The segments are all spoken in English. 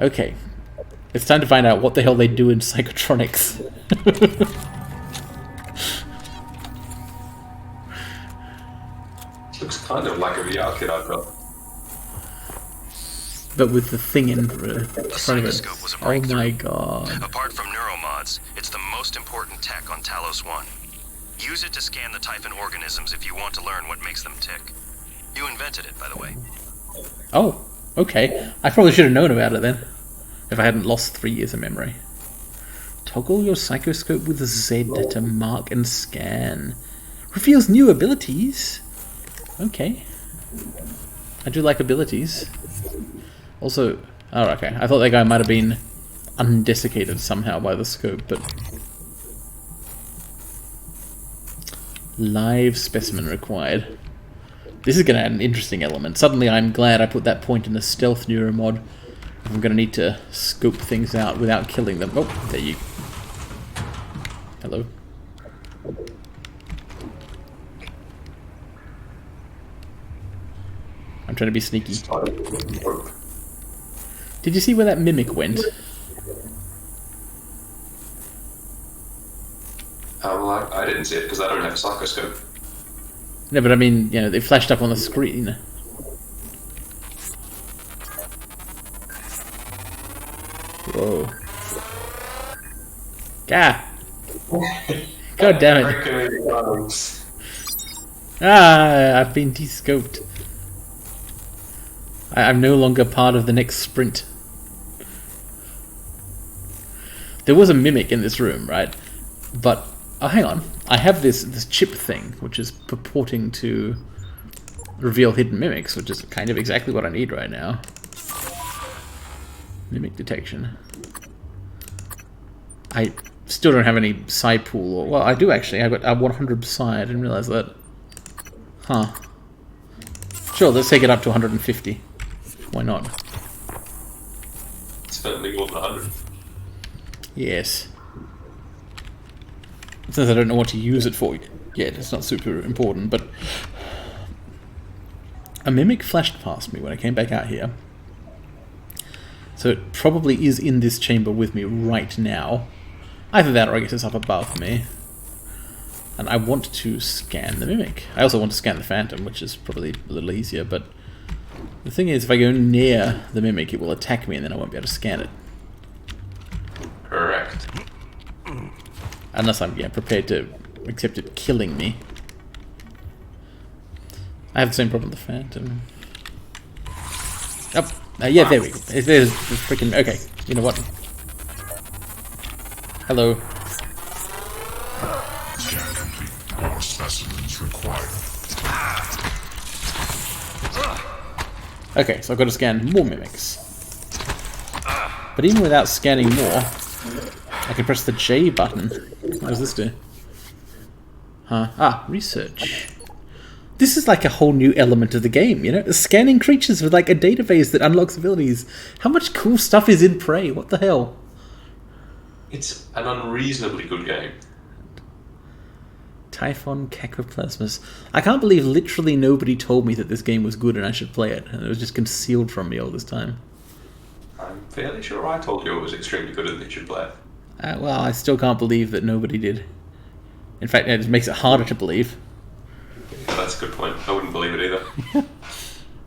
Okay. It's time to find out what the hell they do in psychotronics. Looks kind of like a VR kit I've got. But with the thing in The front of it. Psychoscope was a Oh breakthrough. my god. Apart from neuromods, it's the most important tech on Talos 1. Use it to scan the Typhon organisms if you want to learn what makes them tick. You invented it, by the way. Oh, okay. I probably should have known about it then. If I hadn't lost 3 years of memory. Toggle your Psychoscope with Z to mark and scan. Reveals new abilities. Okay. I do like abilities. Also, oh, okay. I thought that guy might have been undesiccated somehow by the scope, but... Live specimen required. This is going to add an interesting element. Suddenly I'm glad I put that point in the stealth neuromod. I'm going to need to scope things out without killing them. Oh, there you... Hello. I'm trying to be sneaky. Did you see where that mimic went? Well, I didn't see it because I don't have a psychoscope. No, but I mean, you know, it flashed up on the screen. Whoa. Gah! God damn it. Ah, I've been de-scoped. I'm no longer part of the next sprint. There was a mimic in this room, right? But, oh, hang on. I have this chip thing, which is purporting to reveal hidden mimics, which is kind of exactly what I need right now. Mimic detection. I still don't have any psi pool. Or, well, I do actually. I've got a 100 psi. I didn't realize that. Huh. Sure, let's take it up to 150. Why not? Certainly more than 100. Yes. Since I don't know what to use it for yet, it's not super important, but... A mimic flashed past me when I came back out here. So it probably is in this chamber with me right now. Either that or I guess it's up above me. And I want to scan the mimic. I also want to scan the phantom, which is probably a little easier, but... The thing is, if I go near the mimic, it will attack me and then I won't be able to scan it. Correct. Unless I'm prepared to accept it killing me. I have the same problem with the phantom. Oh, yeah, there we go. There's the freaking... Okay, you know what? Hello. Scan complete. More specimens required. Okay, so I've got to scan more mimics. But even without scanning more, I can press the J button. What does this do? Huh? Ah, research. This is like a whole new element of the game, you know? Scanning creatures with like a database that unlocks abilities. How much cool stuff is in Prey? What the hell? It's an unreasonably good game. Typhon Cacoplasmus. I can't believe literally nobody told me that this game was good and I should play it. And it was just concealed from me all this time. I'm fairly sure I told you it was extremely good and that you should play it. Well, I still can't believe that nobody did. In fact, it makes it harder to believe. Yeah, that's a good point. I wouldn't believe it either.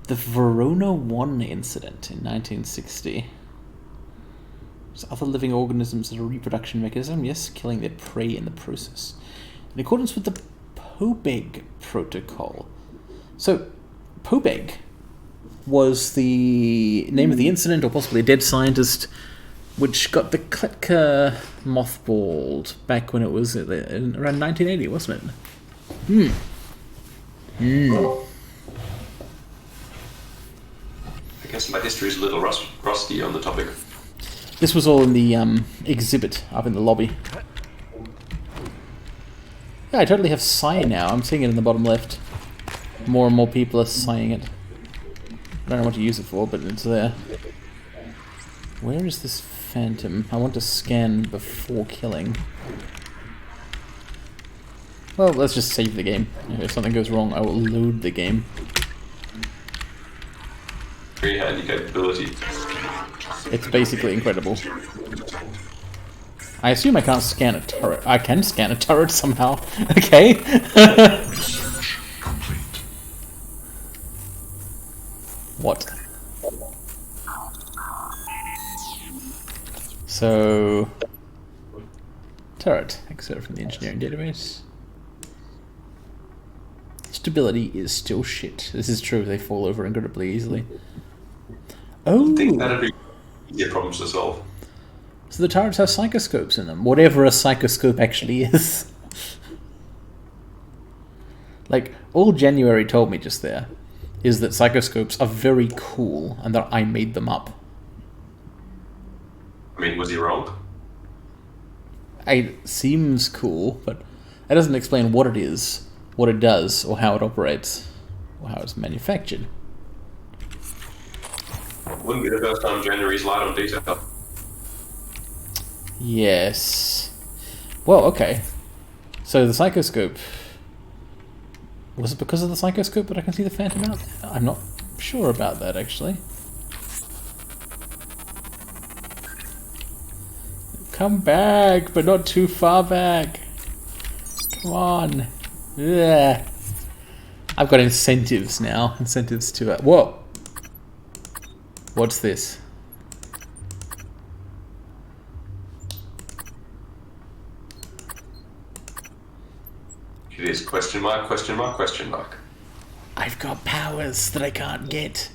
The Verona 1 incident in 1960. So other living organisms as a reproduction mechanism, yes, killing their prey in the process. In accordance with the Pobeg Protocol. So, Pobeg was the name of the incident, or possibly a dead scientist, which got the Kletka mothballed back when it was around 1980, wasn't it? I guess my history is a little rusty on the topic. This was all in the exhibit up in the lobby. Yeah, I totally have psi now. I'm seeing it in the bottom left. More and more people are psiing it. I don't know what to use it for, but it's there. Where is this phantom? I want to scan before killing. Well, let's just save the game. If something goes wrong, I will load the game. Very handy capability. It's basically incredible. I assume I can't scan a turret. I can scan a turret somehow. Okay. Research complete. What? So... Turret. Excerpt from the engineering database. Stability is still shit. This is true. They fall over incredibly easily. Oh! I think that'd be easier problems to solve. So the turrets have psychoscopes in them. Whatever a psychoscope actually is. Like, all January told me just there is that psychoscopes are very cool and that I made them up. I mean, was he wrong? It seems cool, but that doesn't explain what it is, what it does, or how it operates, or how it's manufactured. Wouldn't be the first time January's lied on detail. Yes. Well, okay. So the psychoscope... Was it because of the psychoscope that I can see the phantom out there? I'm not sure about that, actually. Come back, but not too far back. Come on. Yeah. I've got incentives now. Incentives to... Whoa! What's this? It is question mark, question mark, question mark. I've got powers that I can't get.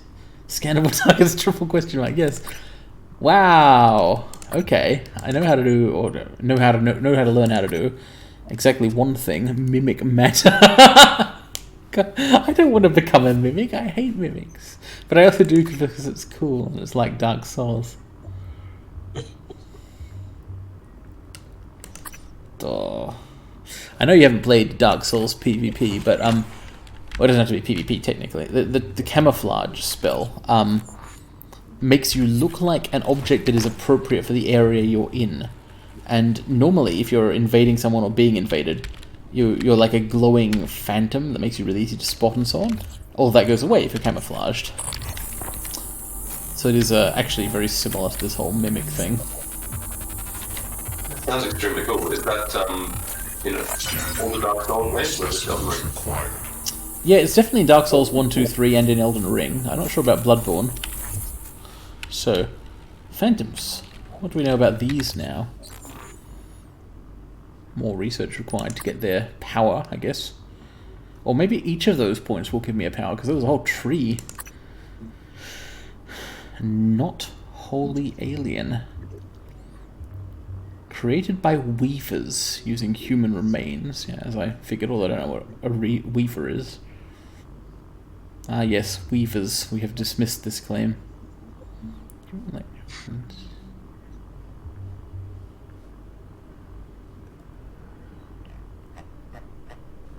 Scannable targets, triple question mark, yes. Wow. Okay. I know how to do, or know how to learn how to do exactly one thing, mimic matter. I don't want to become a mimic, I hate mimics. But I also do because it's cool and it's like Dark Souls. Oh. I know you haven't played Dark Souls PvP, but well, it doesn't have to be PvP technically. The camouflage spell makes you look like an object that is appropriate for the area you're in. And normally, if you're invading someone or being invaded, you're like a glowing phantom that makes you really easy to spot and so on. All that goes away if you're camouflaged. So it is actually very similar to this whole mimic thing. Sounds extremely cool. Is that, all the Dark Souls ways, or is it Elden Ring? Required. Yeah, it's definitely Dark Souls 1, 2, 3 and in Elden Ring. I'm not sure about Bloodborne. So, phantoms. What do we know about these now? More research required to get their power, I guess. Or maybe each of those points will give me a power, because there was a whole tree. Not wholly alien. Created by weavers using human remains. Yeah, as I figured, although I don't know what a weaver is. Ah yes, weavers. We have dismissed this claim.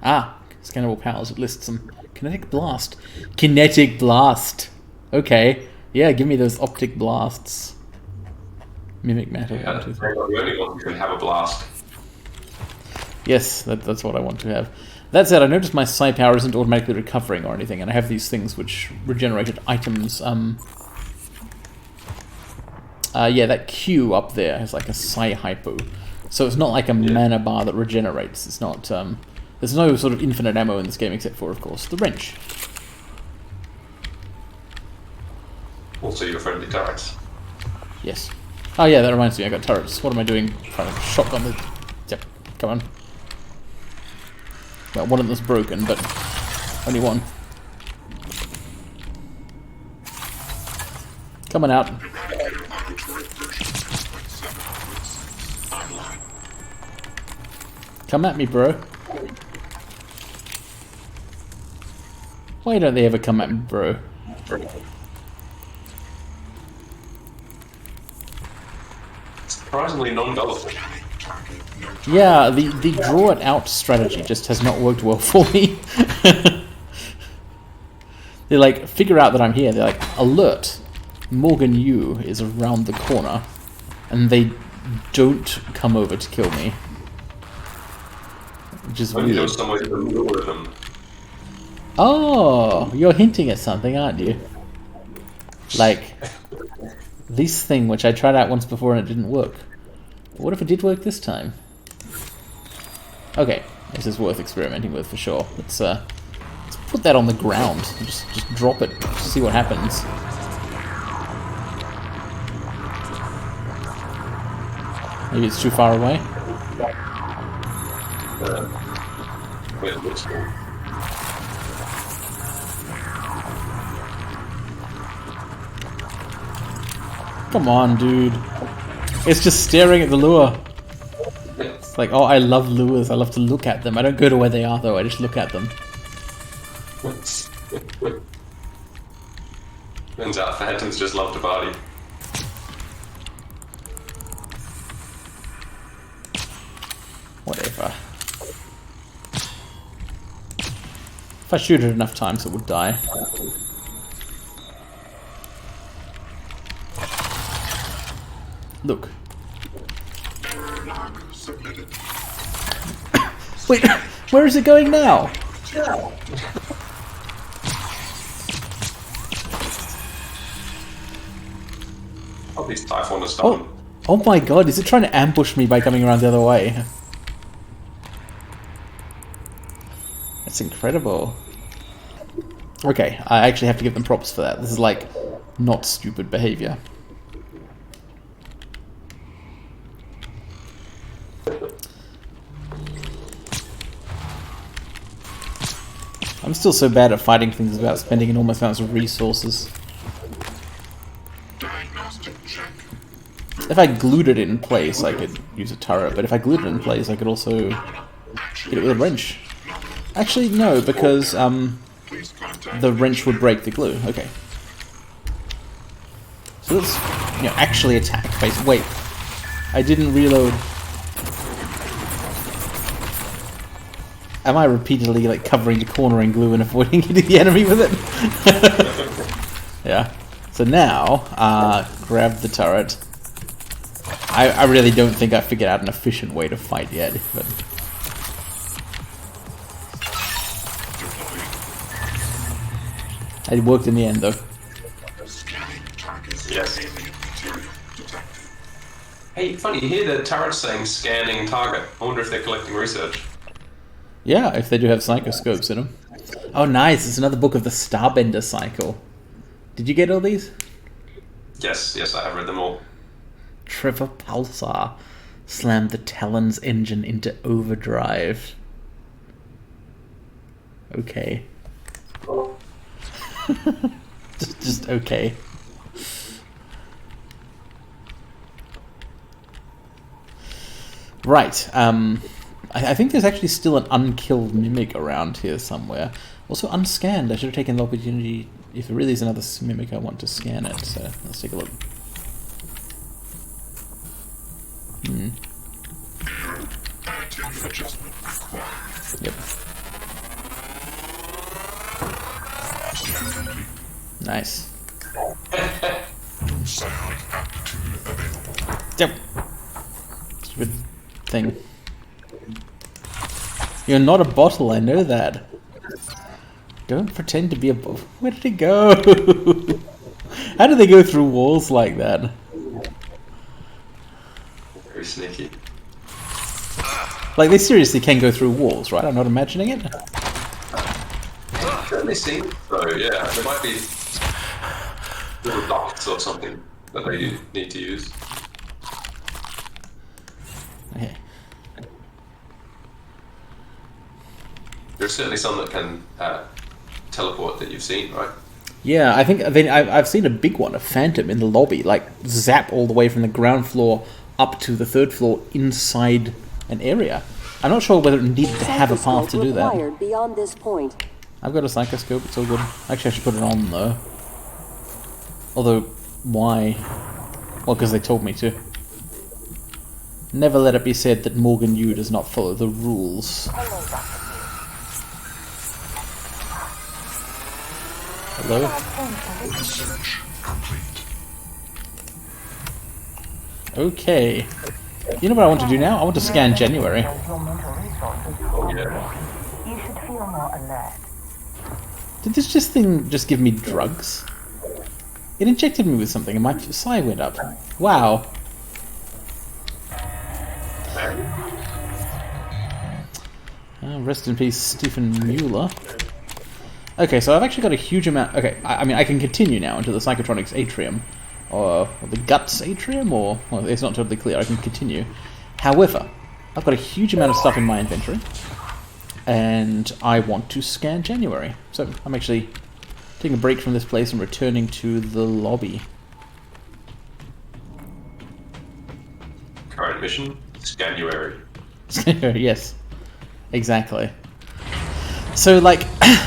Ah, scannable powers. It lists them. Kinetic blast. Kinetic blast. Okay. Yeah, give me those optic blasts. Mimic matter. Yeah, you're the only one who can have a blast. Yes, that's what I want to have. That said, I noticed my psi power isn't automatically recovering or anything, and I have these things which regenerated items. Yeah, that Q up there has like a psi hypo, so it's not like a mana bar that regenerates. It's not. There's no sort of infinite ammo in this game except for, of course, the wrench. Also, your friendly turrets. Yes. Oh yeah, that reminds me. I got turrets. What am I doing? Trying to shotgun the. Yep. Come on. Well, one of them's broken, but only one. Coming out. Come at me, bro. Why don't they ever come at me, bro? Surprisingly non-gullible. Yeah, the draw it out strategy just has not worked well for me. They like figure out that I'm here. They're like, alert, Morgan Yu is around the corner, and they don't come over to kill me, which is Only weird. there's some way to lure them. Oh, you're hinting at something, aren't you? Like, this thing, which I tried out once before and it didn't work. What if it did work this time? Okay, this is worth experimenting with for sure. Let's put that on the ground. Just drop it. See what happens. Maybe it's too far away. Wait, it looks cool. Come on, dude. It's just staring at the lure. It's like, oh, I love lures. I love to look at them. I don't go to where they are, though. I just look at them. Turns out phantoms just love to party. Whatever. If I shoot it enough times, it would die. Look. Wait, where is it going now? Oh, these Typhon are stubborn. Oh my god, is it trying to ambush me by coming around the other way? That's incredible. Okay, I actually have to give them props for that. This is like, not stupid behavior. I'm still so bad at fighting things without spending enormous amounts of resources. If I glued it in place, I could use a turret, but if I glued it in place, I could also hit it with a wrench. Actually, no, because the wrench would break the glue. Okay. So let's, actually attack. Wait, I didn't reload. Am I repeatedly covering the corner in glue and avoiding hitting the enemy with it? Yeah. So now, grab the turret. I really don't think I figured out an efficient way to fight yet, but it worked in the end, though. Yes. Hey, funny, you hear the turret saying scanning target. I wonder if they're collecting research. Yeah, if they do have psychoscopes in them. Oh, nice. It's another book of the Starbender cycle. Did you get all these? Yes, I have read them all. Trevor Pulsar slammed the Talon's engine into overdrive. Okay. just okay. Right, I think there's actually still an unkilled mimic around here somewhere. Also unscanned. I should have taken the opportunity. If there really is another mimic, I want to scan it. So let's take a look. Yep. Nice. Yep. Stupid thing. You're not a bottle, I know that. Don't pretend to be a bottle. Where did it go? How do they go through walls like that? Very sneaky. Like, they seriously can go through walls, right? I'm not imagining it. Certainly seems so, yeah. There might be little ducts or something that they need to use. Okay. There's certainly some that can teleport that you've seen, right? Yeah, I think I've seen a big one, a phantom, in the lobby, like zap all the way from the ground floor up to the third floor inside an area. I'm not sure whether it needed to have a path to do that. Beyond this point. I've got a psychoscope, it's all good. Actually, I should put it on, though. Although, why? Well, because they told me to. Never let it be said that Morgan Yu does not follow the rules. Hello? Research complete. Okay. You know what I want to do now? I want to scan January. Oh, yeah. You should feel more alert. Did this thing just give me drugs? It injected me with something and my psi went up. Wow. Rest in peace, Stephen Mueller. Okay, so I've actually got a huge amount... Okay, I mean, I can continue now into the Psychotronics Atrium. Or the Guts Atrium, or... Well, it's not totally clear. I can continue. However, I've got a huge amount of stuff in my inventory. And I want to scan January. So I'm actually taking a break from this place and returning to the lobby. Current mission, January. Yes, exactly. So, like,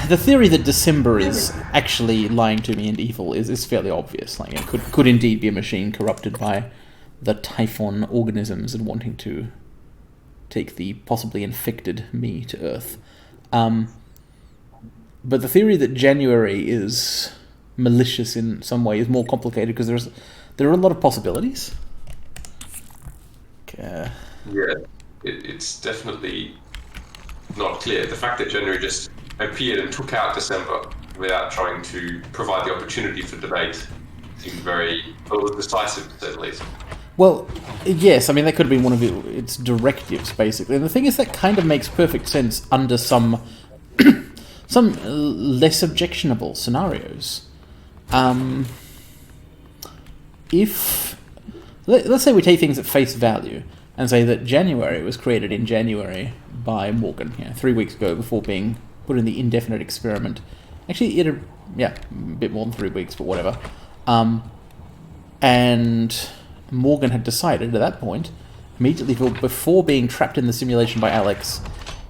the theory that December is actually lying to me and evil is fairly obvious. Like, it could indeed be a machine corrupted by the Typhon organisms and wanting to take the possibly infected me to Earth. But the theory that January is malicious in some way is more complicated because there are a lot of possibilities. Yeah, it's definitely not clear. The fact that January just appeared and took out December without trying to provide the opportunity for debate seemed very decisive, to say the least. Well, yes, I mean, that could have been one of its directives, basically. And the thing is, that kind of makes perfect sense under some less objectionable scenarios. Let's say we take things at face value and say that January was created in January by Morgan, 3 weeks ago, before being put in the indefinite experiment. Actually, a bit more than 3 weeks, but whatever. And Morgan had decided at that point, immediately before being trapped in the simulation by Alex,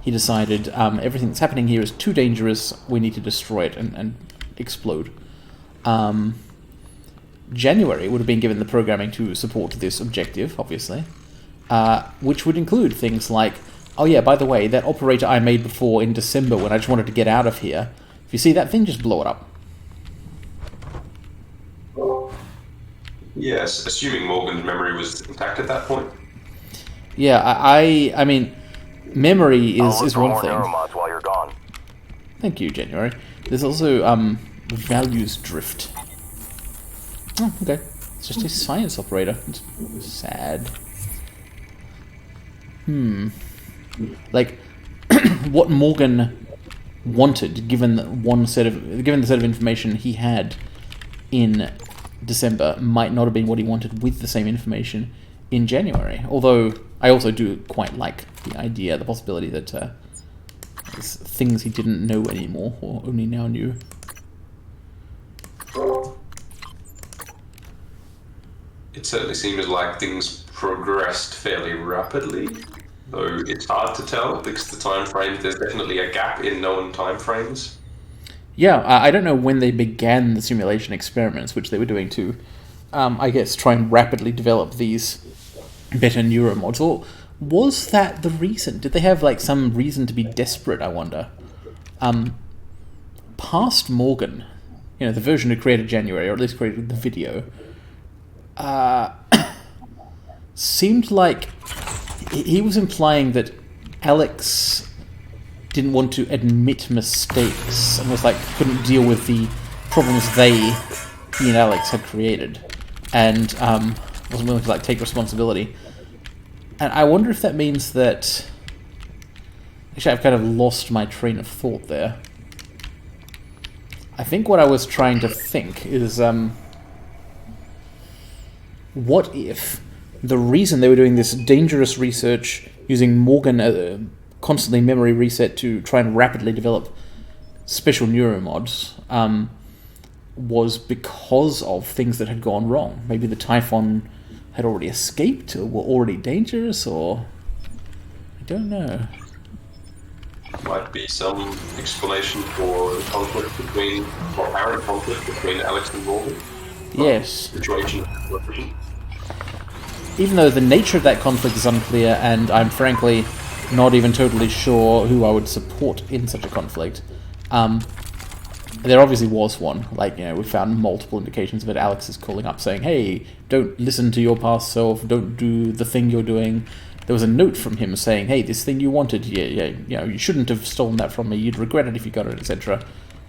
he decided everything that's happening here is too dangerous, we need to destroy it and explode. January would have been given the programming to support this objective, obviously, which would include things like, oh yeah, by the way, that operator I made before in December when I just wanted to get out of here, if you see that thing, just blow it up. Yes, assuming Morgan's memory was intact at that point. Yeah, I mean, memory is one thing. While you're gone. Thank you, January. There's also values drift. Oh, okay. It's just a science operator. It's sad. Like, what Morgan wanted, given the set of information he had in December, might not have been what he wanted with the same information in January. Although I also do quite like the idea, the possibility that there's things he didn't know anymore, or only now knew. It certainly seems like things progressed fairly rapidly, though it's hard to tell because the time frame, there's definitely a gap in known time frames. Yeah, I don't know when they began the simulation experiments, which they were doing to, I guess, try and rapidly develop these better neuromods. Or was that the reason? Did they have, like, some reason to be desperate, I wonder? Past Morgan, the version who created January, or at least created the video, seemed like he was implying that Alex didn't want to admit mistakes and was like couldn't deal with the problems he and Alex had created, and wasn't willing to like take responsibility. And I wonder if that means that actually I've kind of lost my train of thought there. I think what I was trying to think is what if the reason they were doing this dangerous research using Morgan constantly memory reset to try and rapidly develop special neuromods was because of things that had gone wrong. Maybe the Typhon had already escaped or were already dangerous, or I don't know. Might be some explanation for the conflict between, or apparent conflict between Alex and Morgan. Yes. Situation. Even though the nature of that conflict is unclear, and I'm frankly not even totally sure who I would support in such a conflict. There obviously was one. Like, we found multiple indications of it. Alex is calling up saying, hey, don't listen to your past self, don't do the thing you're doing. There was a note from him saying, hey, this thing you wanted, you shouldn't have stolen that from me, you'd regret it if you got it, etc.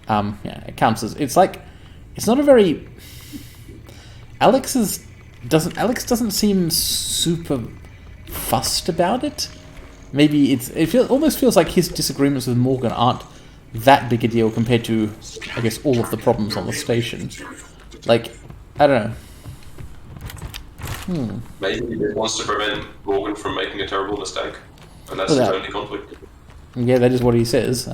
It counts as... It's like... It's not a very... Alex doesn't seem super fussed about it. Maybe almost feels like his disagreements with Morgan aren't that big a deal compared to, I guess, all of the problems on the station. Like, I don't know. Maybe he just wants to prevent Morgan from making a terrible mistake, and that's his only conflict. Yeah, that is what he says.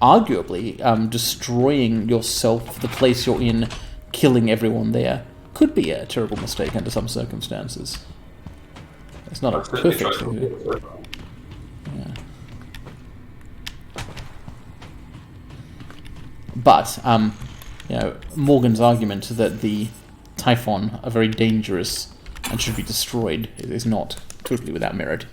Arguably, destroying yourself, the place you're in, killing everyone there, could be a terrible mistake under some circumstances. It's not a perfect thing. Yeah. But, Morgan's argument that the Typhon are very dangerous and should be destroyed is not totally without merit.